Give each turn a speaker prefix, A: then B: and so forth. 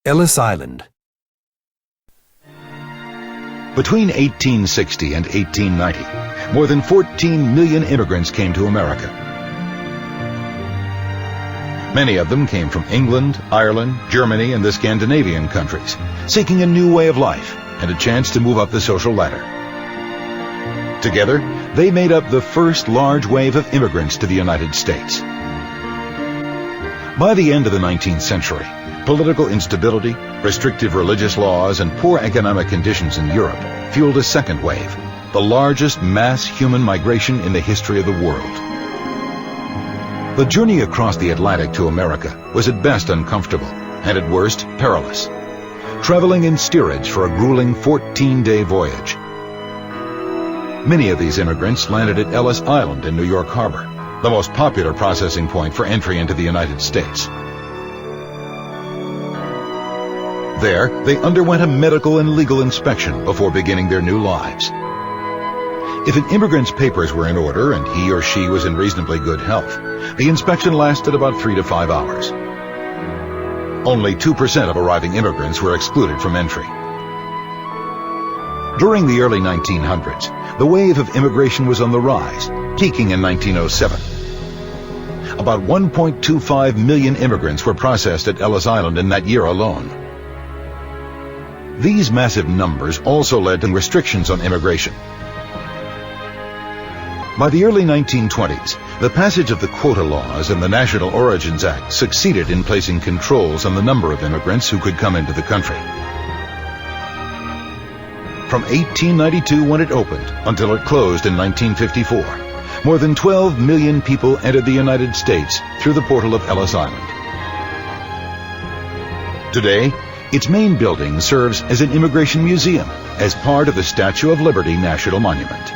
A: Ellis Island.
B: Between 1860 and 1890, more than 14 million immigrants came to America. Many of them came from England, Ireland, Germany, and the Scandinavian countries, seeking a new way of life and a chance to move up the social ladder. Together, they made up the first large wave of immigrants to the United States. By the end of the 19th century, political instability, restrictive religious laws, and poor economic conditions in Europe fueled a second wave, the largest mass human migration in the history of the world. The journey across the Atlantic to America was at best uncomfortable, and at worst perilous, traveling in steerage for a grueling 14-day voyage. Many of these immigrants landed at Ellis Island in New York Harbor, the most popular processing point for entry into the United States. There, they underwent a medical and legal inspection before beginning their new lives. If an immigrant's papers were in order and he or she was in reasonably good health, the inspection lasted about 3 to 5 hours. Only 2% of arriving immigrants were excluded from entry. During the early 1900s, the wave of immigration was on the rise, peaking in 1907. About 1.25 million immigrants were processed at Ellis Island in that year alone. These massive numbers also led to restrictions on immigration. By the early 1920s, the passage of the quota laws and the National Origins Act succeeded in placing controls on the number of immigrants who could come into the country. From 1892, when it opened, until it closed in 1954, more than 12 million people entered the United States through the portal of Ellis Island. Today, its main building serves as an immigration museum as part of the Statue of Liberty National Monument.